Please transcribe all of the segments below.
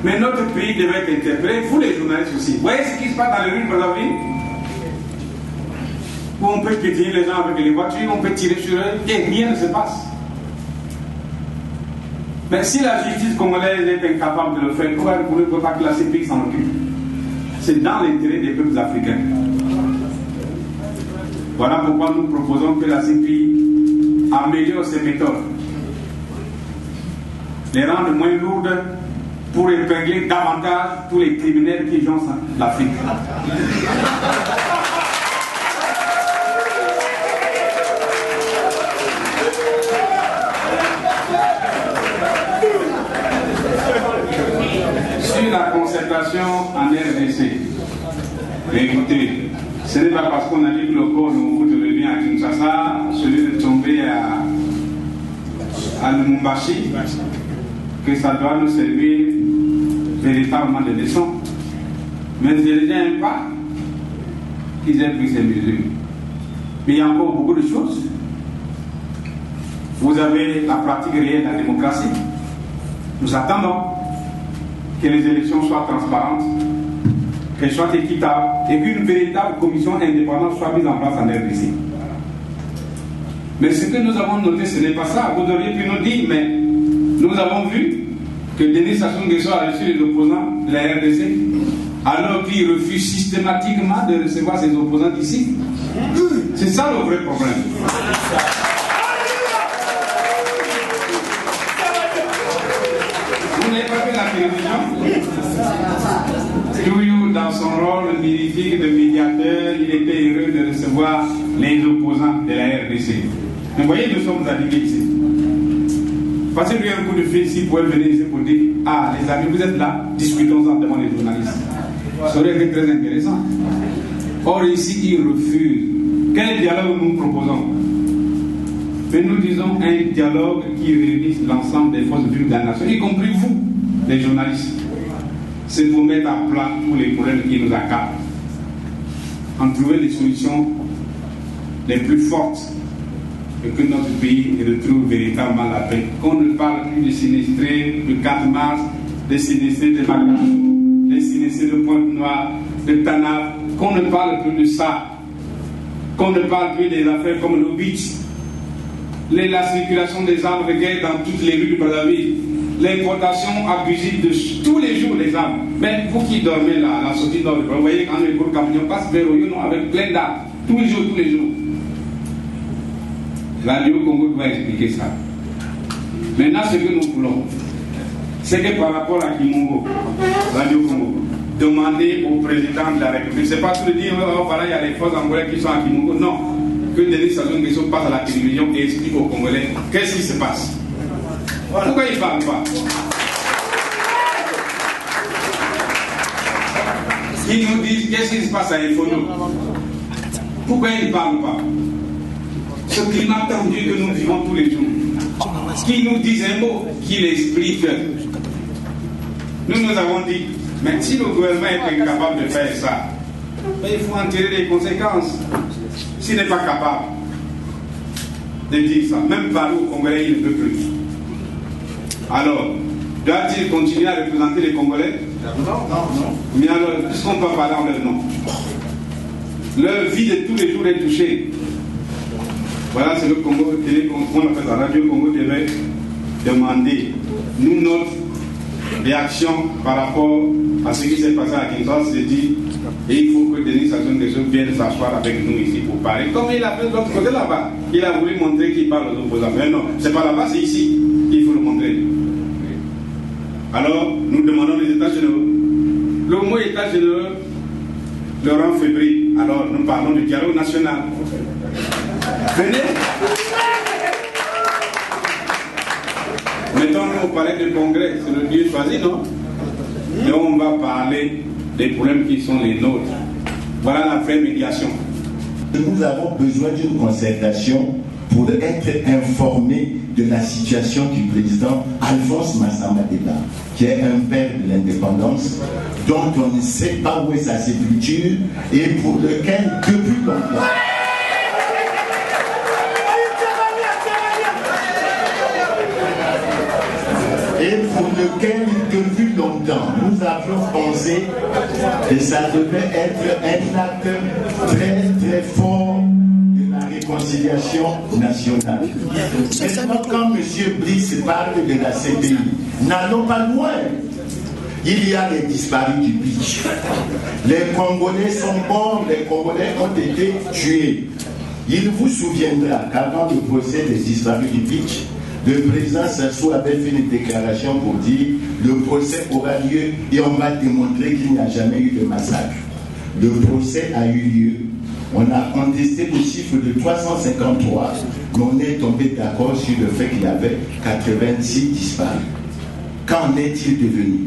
Mais notre pays devait être interpellé, vous les journalistes aussi. Vous voyez ce qui se passe dans les rues de Brazzaville? Où on peut piétiner les gens avec les voitures, on peut tirer sur eux et rien ne se passe. Mais si la justice congolaise est incapable de le faire, pourquoi vous ne pouvez pas que la CPI s'en occupe? C'est dans l'intérêt des peuples africains. Voilà pourquoi nous proposons que la CPI améliore ses méthodes, les rendre moins lourdes pour épingler davantage tous les criminels qui jouent l'Afrique. Sur la concertation en RDC, écoutez, ce n'est pas parce qu'on a dit que le corps nouveau devient à Kinshasa, celui de tomber à Lumumbashi, que ça doit nous servir véritablement de leçon. Mais il y a un pas qu'ils aient pris ces mesures. Mais il y a encore beaucoup de choses. Vous avez la pratique réelle de la démocratie. Nous attendons que les élections soient transparentes, qu'elles soient équitables et qu'une véritable commission indépendante soit mise en place en RDC. Mais ce que nous avons noté, ce n'est pas ça. Vous auriez pu nous dire, mais nous avons vu que Denis Sassou Nguesso a reçu les opposants de la RDC, alors qu'il refuse systématiquement de recevoir ses opposants d'ici. C'est ça le vrai problème. Vous n'avez pas fait la télévision? Toujours dans son rôle mirifique de médiateur, il était heureux de recevoir les opposants de la RDC. Mais vous voyez, nous sommes arrivés ici. Passez-lui un coup de fil s'il pouvait venir ici pour dire: ah, les amis, vous êtes là, discutons-en devant les journalistes. Ça aurait été très intéressant. Or, ici, il refuse. Quel dialogue nous proposons? Mais nous disons un dialogue qui réunisse l'ensemble des forces vives de la nation, y compris vous, les journalistes. C'est pour mettre à plat tous les problèmes qui nous accablent, en trouver les solutions les plus fortes et que notre pays retrouve véritablement la paix. Qu'on ne parle plus de sinistrés le 4 mars, des sinistrés de Magan, des sinistrés de Pointe-Noire, de Tanaf, qu'on ne parle plus de ça, qu'on ne parle plus des affaires comme le beach, la circulation des armes de guerre dans toutes les rues du Brazzaville, l'importation abusive de tous les jours des armes. Mais vous qui dormez là, la sortie d'or, vous voyez quand les gros camions passent vers Oyono avec plein d'armes, tous les jours, tous les jours. Radio Congo doit expliquer ça. Maintenant, ce que nous voulons, c'est que par rapport à Kimongo, Radio Congo, demander au président de la République, c'est pas tout de dire, oh, voilà, il y a les forces angolaises qui sont à Kimongo. Non, que Denis Sassou Nguesso passe à la télévision et explique aux Congolais qu'est-ce qui se passe. Pourquoi il ne parle pas? Ils nous disent qu'est-ce qui se passe à Infono. Pourquoi ils ne parlent pas? Ce climat tendu que nous vivons tous les jours, qui nous disent un mot, qui l'explique. Nous avons dit, mais si le gouvernement est incapable de faire ça, ben il faut en tirer les conséquences. S'il n'est pas capable de dire ça, même parler aux Congolais, il ne peut plus. Alors, doit-il continuer à représenter les Congolais? Non. Mais alors, puisqu'on peut parler en leur nom, leur vie de tous les jours est touchée. Voilà ce que Congo Télé, qu'on appelle la Radio Congo devait demander. Nous, notre réaction par rapport à ce qui s'est passé à Kinshasa, c'est dit, et il faut que Denis Sassou Nguesso vienne s'asseoir avec nous ici pour parler. Comme il a fait de l'autre côté là-bas, il a voulu montrer qu'il parle aux opposants. Mais non, c'est pas là-bas, c'est ici qu'il faut le montrer. Alors, nous demandons les États généraux. Le mot État généraux le rend fébrile. Alors, nous parlons du dialogue national. Venez. Mettons-nous au palais du Congrès, c'est le lieu choisi, non? Et on va parler des problèmes qui sont les nôtres. Voilà la vraie médiation. Nous avons besoin d'une concertation pour être informés de la situation du président Alphonse Massamba Deba, qui est un père de l'indépendance, dont on ne sait pas où est sa sépulture et pour lequel, depuis longtemps, depuis longtemps, nous avions pensé que ça devait être un acte très très fort de la réconciliation nationale. Maintenant, quand M. Brice parle de la CPI, n'allons pas loin. Il y a les disparus du pitch. Les Congolais sont morts, les Congolais ont été tués. Il vous souviendra qu'avant le procès des disparus du pitch, le président Sassou avait fait une déclaration pour dire le procès aura lieu et on va démontrer qu'il n'y a jamais eu de massacre. Le procès a eu lieu. On a contesté le chiffre de 353, mais on est tombé d'accord sur le fait qu'il y avait 86 disparus. Qu'en est-il devenu?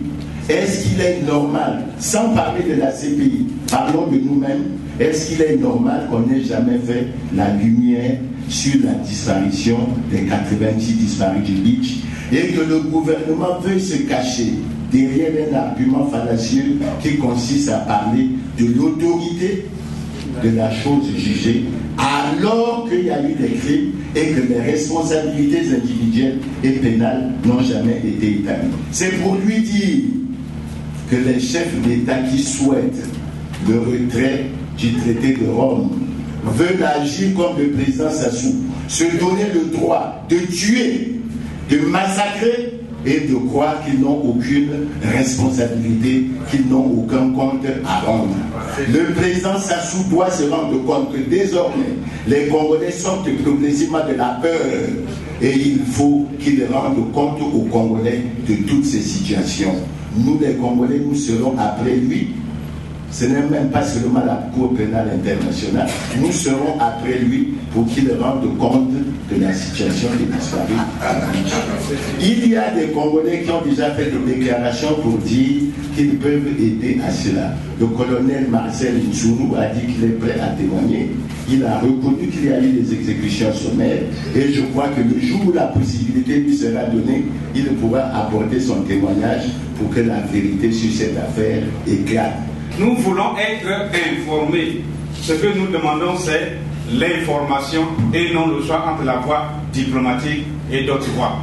Est-ce qu'il est normal, sans parler de la CPI, parlons de nous-mêmes, est-ce qu'il est normal qu'on n'ait jamais fait la lumière sur la disparition des 86 disparus du beach et que le gouvernement veuille se cacher derrière un argument fallacieux qui consiste à parler de l'autorité de la chose jugée alors qu'il y a eu des crimes et que les responsabilités individuelles et pénales n'ont jamais été établies. C'est pour lui dire que les chefs d'État qui souhaitent le retrait du traité de Rome veulent agir comme le président Sassou, se donner le droit de tuer, de massacrer et de croire qu'ils n'ont aucune responsabilité, qu'ils n'ont aucun compte à rendre. Le président Sassou doit se rendre compte que désormais, les Congolais sortent progressivement de la peur et il faut qu'il rende compte aux Congolais de toutes ces situations. Nous, les Congolais, nous serons après lui. Ce n'est même pas seulement la Cour pénale internationale. Nous serons après lui pour qu'il rende compte de la situation des disparus. Il y a des Congolais qui ont déjà fait des déclarations pour dire qu'ils peuvent aider à cela. Le colonel Marcel Ntshourou a dit qu'il est prêt à témoigner. Il a reconnu qu'il y a eu des exécutions sommaires et je crois que le jour où la possibilité lui sera donnée, il pourra apporter son témoignage pour que la vérité sur cette affaire éclate. Nous voulons être informés. Ce que nous demandons, c'est l'information et non le choix entre la voie diplomatique et d'autres voies.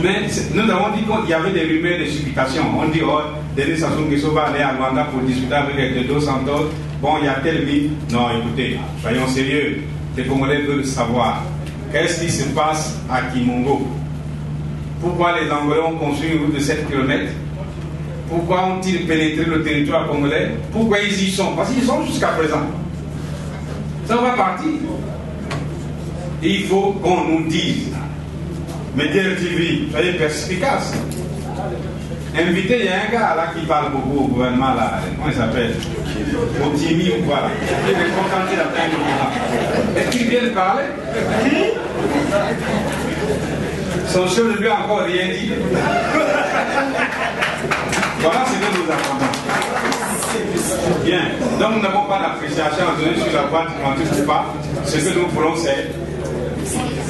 Mais nous avons dit qu'il y avait des rumeurs de supplication. On dit, oh, Denis Sassou Nguesso va aller à Luanda pour discuter avec les deux Santos. Bon, il y a tel mythe. Non, écoutez, soyons sérieux. Les Congolais veulent savoir qu'est-ce qui se passe à Kimongo. Pourquoi les Angolais ont construit une route de 7 km? Pourquoi ont-ils pénétré le territoire congolais? Pourquoi ils y sont? Parce qu'ils y sont jusqu'à présent. Ça va partir. Il faut qu'on nous dise. Mais DRTV, soyez perspicace. Invité, il y a un gars là qui parle beaucoup au gouvernement là. Comment il s'appelle? Otimi ou quoi là? Il est contenté la peine de est-ce qu'il vient de parler? Son chef ne lui a encore rien dit. Voilà ce que nous attendons. Bien. Donc nous n'avons pas d'appréciation à donner sur la voie diplomatique ou pas. Ce que nous voulons, c'est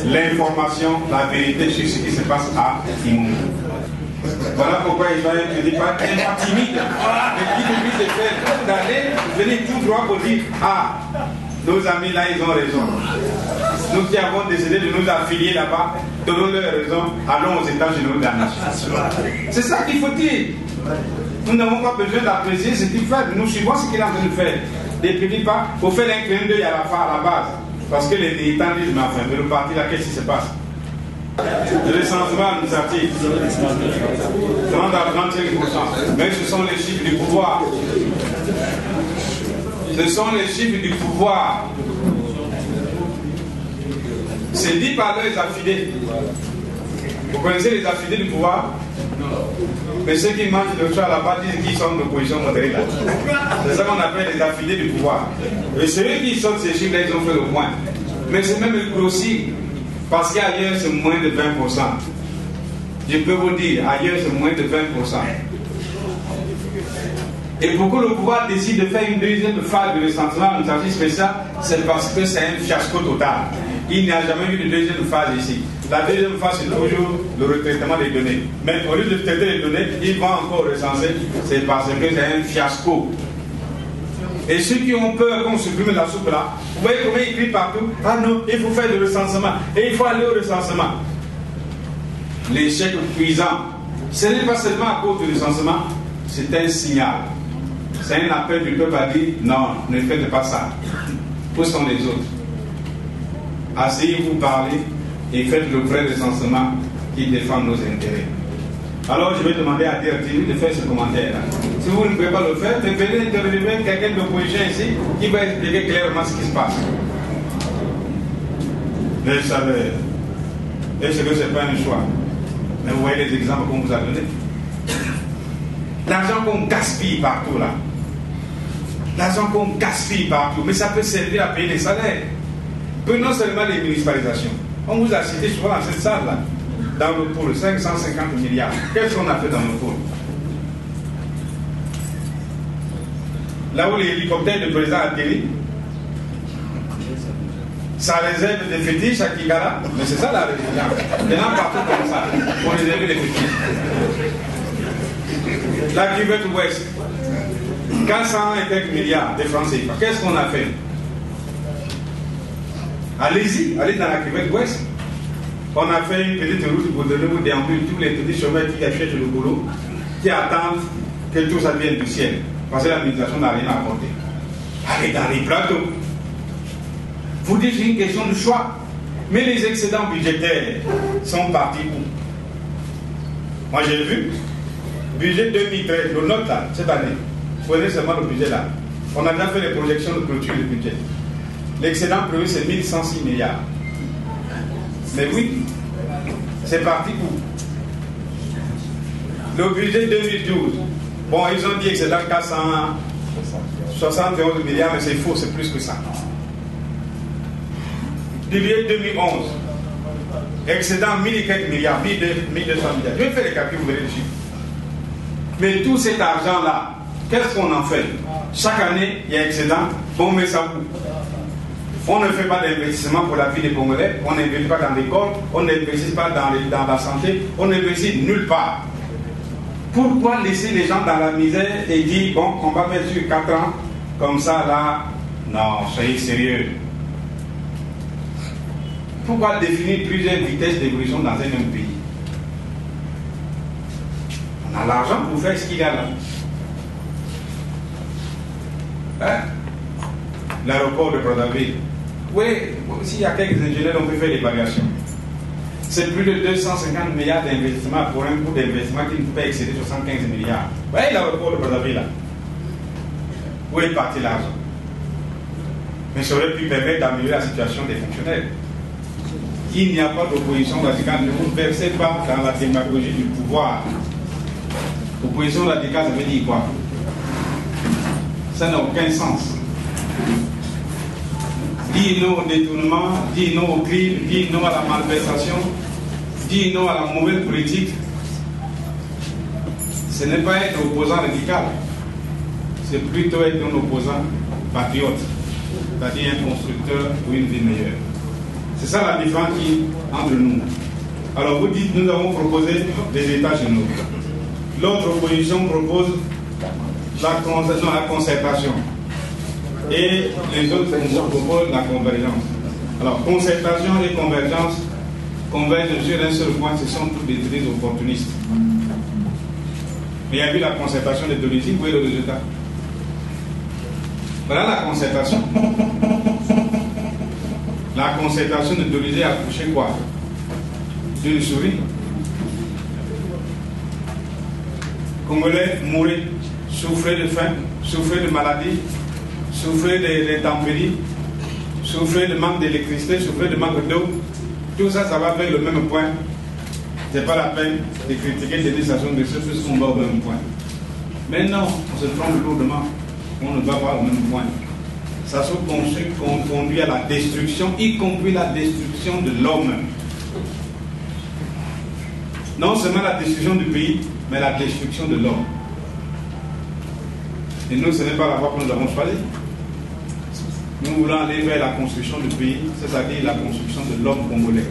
l'information, la vérité sur ce qui se passe à Kimongo. Voilà pourquoi Israël ne dit pas timide. Mais qui devait se faire d'aller venir tout droit pour dire ah, nos amis là, ils ont raison. Nous qui avons décidé de nous affilier là-bas, donnons-leur raison, allons aux États généraux de la nation. C'est ça qu'il faut dire. Nous n'avons pas besoin d'apprécier ce qu'il fait. Nous suivons ce qu'il est en train de faire. Des petits pas, pour faire un clin d'œil à la base. Parce que les militants disent, mais enfin, de le parti là, qu'est-ce qui se passe? Le recensement administratif, 30 à 35%. Mais ce sont les chiffres du pouvoir. Ce sont les chiffres du pouvoir. C'est dit par les affidés. Vous connaissez les affidés du pouvoir? Mais ceux qui mangent le choix là-bas disent qu'ils sont d'opposition modérée là. C'est ça qu'on appelle les affidés du pouvoir. Et ceux qui sortent ces chiffres là, ils ont fait le point. Mais c'est même grossi. Parce qu'ailleurs c'est moins de 20%. Je peux vous dire, ailleurs c'est moins de 20%. Et pourquoi le pouvoir décide de faire une deuxième phase de recensement administratif spécial? C'est parce que c'est un fiasco total. Il n'y a jamais eu de deuxième phase ici. La deuxième phase, c'est toujours le retraitement des données. Mais au lieu de traiter les données, ils vont encore recenser. C'est parce que c'est un fiasco. Et ceux qui ont peur qu'on supprime la soupe là, vous voyez comment ils crient partout. Ah non, il faut faire le recensement. Et il faut aller au recensement. L'échec cuisant, Ce n'est pas seulement à cause du licenciement, c'est un signal. C'est un appel du peuple à dire non, ne faites pas ça. Où sont les autres? Asseyez-vous, parlez et faites le vrai recensement qui défend nos intérêts. Alors je vais demander à Dirty de faire ce commentaire. Si vous ne pouvez pas le faire, venez intervenir quelqu'un d'opposition ici qui va expliquer clairement ce qui se passe. Mais vous savez, est-ce que ce n'est pas un choix? Mais vous voyez les exemples qu'on vous a donnés. L'argent qu'on gaspille partout là. L'argent qu'on gaspille partout, mais ça peut servir à payer les salaires. Prenons seulement les municipalisations. On vous a cité souvent dans cette salle là, dans le pôle, 550 milliards. Qu'est-ce qu'on a fait dans le pôle? Là où les hélicoptères de président atterrissent, ça réserve des fétiches à Kigala, mais c'est ça la résilience. Il y en a partout comme ça, pour réserver des fétiches. La cuvette ouest, 400 et quelques milliards de francs CFA. Qu'est-ce qu'on a fait? Allez-y, allez dans la cuvette ouest. On a fait une petite route pour donner vous déambuler tous les petits chemins qui achètent le boulot, qui attendent que tout ça vienne du ciel. Parce que l'administration n'a rien à apporter. Allez dans les plateaux. Vous dites c'est une question de choix. Mais les excédents budgétaires sont partis où? Moi j'ai vu, budget 2013, le note là, cette année, prenez seulement le budget là. On a déjà fait les projections de clôture du budget. L'excédent prévu c'est 1106 milliards. Mais oui, c'est parti où? Le budget 2012, bon ils ont dit excédent 471 milliards, mais c'est faux, c'est plus que ça. Budget 2011, excédent 1000 et quelques milliards, 1200 milliards. Je vais faire les calculs, vous verrez les chiffres. Mais tout cet argent-là, qu'est-ce qu'on en fait? Chaque année, il y a excédent, bon, mais ça vous. On ne fait pas d'investissement pour la vie des Congolais, on n'investit pas dans l'école, on n'investit pas dans la santé, on n'investit nulle part. Pourquoi laisser les gens dans la misère et dire, bon, on va mettre sur 4 ans, comme ça, là, non, soyez sérieux. Pourquoi définir plusieurs vitesses d'évolution dans un même pays? On a l'argent pour faire ce qu'il y a là. Hein? L'aéroport de Brazzaville. Oui, s'il y a quelques ingénieurs, on peut faire l'évaluation. C'est plus de 250 milliards d'investissements pour un coût d'investissement qui ne peut pas excéder 75 milliards. Vous voyez l'aéroport de Brazzaville là? Où est parti l'argent? Mais ça aurait pu permettre d'améliorer la situation des fonctionnaires. Il n'y a pas d'opposition radicale. Ne vous versez pas dans la démagogie du pouvoir. Opposition radicale, ça veut dire quoi? Ça n'a aucun sens. Dis non au détournement, dis non au crime, dis non à la malversation, dis non à la mauvaise politique. Ce n'est pas être opposant radical, c'est plutôt être un opposant patriote, c'est-à-dire un constructeur pour une vie meilleure. C'est ça la différence entre nous. Alors vous dites, nous avons proposé des États généraux. L'autre opposition propose la concertation. Et les autres proposent la convergence. Alors, concertation et convergence convergent sur un seul point, ce sont tous des idées opportunistes. Mais il y a eu la concertation de Tunisie, vous voyez le résultat. Voilà la concertation. La concertation de Tunisie a couché quoi? D'une souris. Congolais mouraient, souffraient de faim, souffraient de maladies, souffraient d'intempéries, souffraient de manque d'électricité, souffraient de manque d'eau. Tout ça, ça va vers le même point. Ce n'est pas la peine de critiquer des stations de ressources puisqu'on va au même point. Mais non, on se trompe lourdement. On ne va pas au même point. Ça se conduit à la destruction, y compris la destruction de l'homme. Non seulement la destruction du pays, mais la destruction de l'homme. Et nous, ce n'est pas la voie que nous avons choisie. Nous voulons aller vers la construction du pays, c'est-à-dire la construction de l'homme congolais,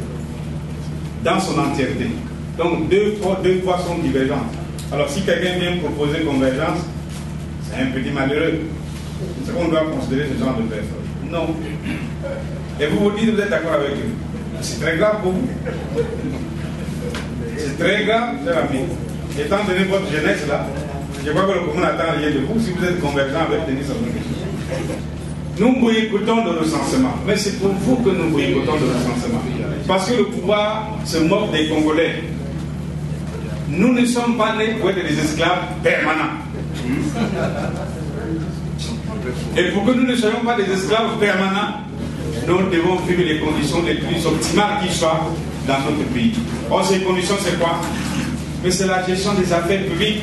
dans son entièreté. Donc, deux voies sont divergentes. Alors, si quelqu'un vient proposer convergence, c'est un petit malheureux. C'est qu'on doit considérer ce genre de personnes. Non. Et vous vous dites, vous êtes d'accord avec eux. C'est très grave pour vous. C'est très grave, cher ami. étant donné votre jeunesse là, je crois que le commun n'attend rien de vous si vous êtes convergent avec Denis Sassou Nguesso. Nous boycottons le recensement, mais c'est pour vous que nous boycottons le recensement. Parce que le pouvoir se moque des Congolais. Nous ne sommes pas nés pour être des esclaves permanents. Et pour que nous ne soyons pas des esclaves permanents, nous devons vivre les conditions les plus optimales qui soient dans notre pays. Or, ces conditions, c'est quoi? Mais c'est la gestion des affaires publiques.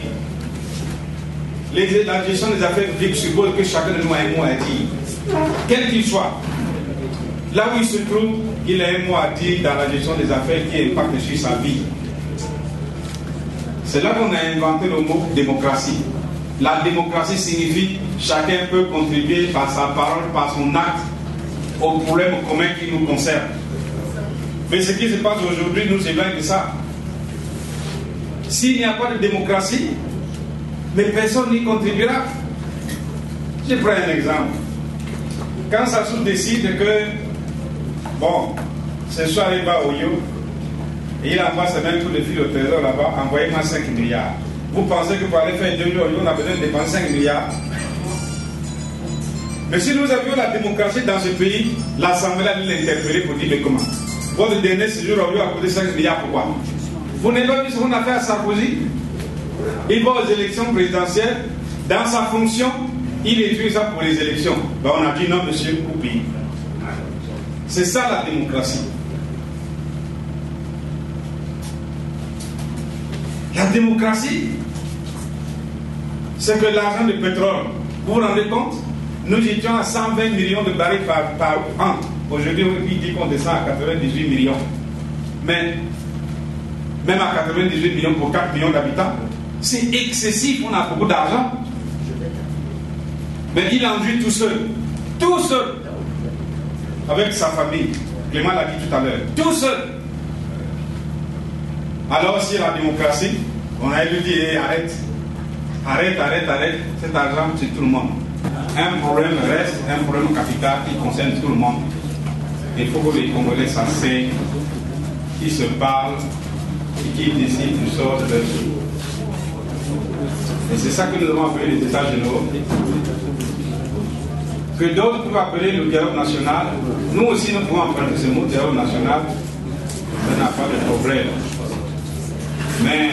La gestion des affaires publiques suppose que chacun de nous a un mot à dire, quel qu'il soit. Là où il se trouve, il a un mot à dire dans la gestion des affaires qui impacte sur sa vie. C'est là qu'on a inventé le mot démocratie. La démocratie signifie chacun peut contribuer par sa parole, par son acte, aux problèmes communs qui nous concernent. Mais ce qui se passe aujourd'hui nous éloigne de ça. S'il n'y a pas de démocratie, mais personne n'y contribuera. Je prends un exemple. Quand Sassou décide que, bon, ce soir il va au Yo, et il envoie sa même coup de fil au trésor là-bas, envoyez-moi 5 milliards. Vous pensez que pour aller faire 2 jours au Yo, on a besoin de dépenser 5 milliards? Mais si nous avions la démocratie dans ce pays, l'Assemblée allait l'interpeller pour dire, mais comment? Votre dernier séjour au Yo a coûté 5 milliards, pourquoi? Vous n'avez pas vu ce qu'on a fait à Sarkozy? Il va aux élections présidentielles, dans sa fonction, il utilise ça pour les élections. Ben on a dit non, monsieur, coupez. C'est ça la démocratie. La démocratie, c'est que l'argent de pétrole, vous vous rendez compte? Nous étions à 120 millions de barils par an. Aujourd'hui, il dit qu'on descend à 98 millions. Mais, même à 98 millions pour 4 millions d'habitants, c'est excessif, on a beaucoup d'argent. Mais il enduit tout seul, avec sa famille. Clément l'a dit tout à l'heure, tout seul. Alors si la démocratie, on a lui dit, arrête, cet argent c'est tout le monde. Un problème reste un problème capital qui concerne tout le monde. Il faut que les Congolais s'asseyent, qui se parlent et qui décident du sort de leur vie. Et c'est ça que nous avons appelé les États généraux. Que d'autres peuvent appeler le dialogue national. Nous aussi, nous pouvons emprunter ce mot dialogue national. Ça n'a pas de problème. Mais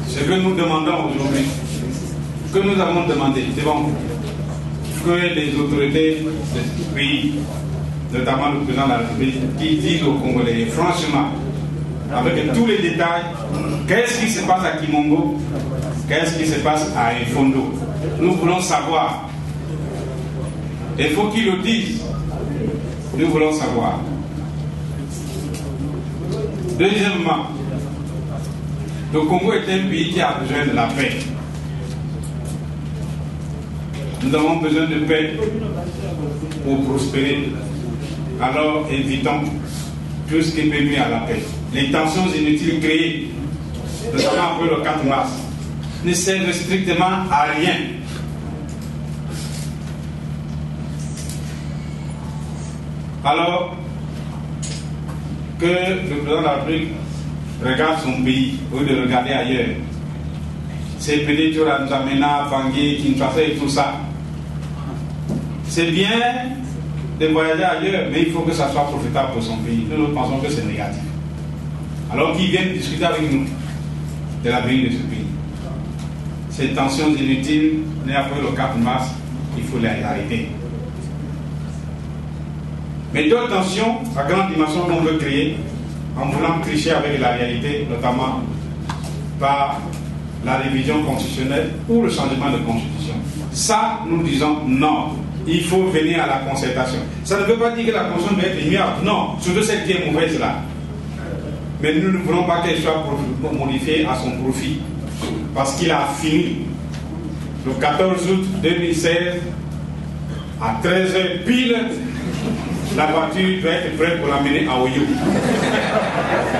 ce que nous demandons aujourd'hui, que nous avons demandé, c'est bon, que les autorités de ce pays, notamment le président de la République, qui disent aux Congolais, franchement, avec tous les détails, qu'est-ce qui se passe à Kimongo, qu'est-ce qui se passe à Infondo. Nous voulons savoir. Il faut qu'ils le disent. Nous voulons savoir. Deuxièmement, le Congo est un pays qui a besoin de la paix. Nous avons besoin de paix pour prospérer. Alors évitons tout ce qui peut nuire à la paix. Les tensions inutiles créées, notamment après le 4 mars, ne servent strictement à rien. Alors que le président de la République regarde son pays au lieu de regarder ailleurs. C'est peut-être N'Djamena, Bangui, Kinshasa et tout ça. C'est bien de voyager ailleurs, mais il faut que ça soit profitable pour son pays. Nous pensons que c'est négatif. Alors qu'ils viennent discuter avec nous de l'avenir de ce pays. Ces tensions inutiles, nées après le 4 mars, il faut les arrêter. Mais d'autres tensions, à grande dimension qu'on veut créer, en voulant tricher avec la réalité, notamment par la révision constitutionnelle ou le changement de constitution. Ça, nous disons non. Il faut venir à la concertation. Ça ne veut pas dire que la constitution doit être ignorante. Non, surtout celle qui est mauvaise là. Mais nous ne voulons pas qu'elle soit modifiée à son profit. Parce qu'il a fini le 14 août 2016 à 13h pile. La voiture doit être prête pour l'amener à Oyo.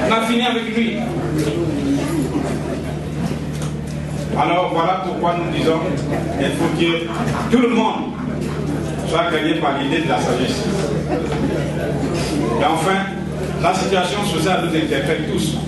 On a fini avec lui. Alors voilà pourquoi nous disons qu'il faut que tout le monde soit gagné par l'idée de la sagesse. Et enfin, la situation sociale nous interpelle tous.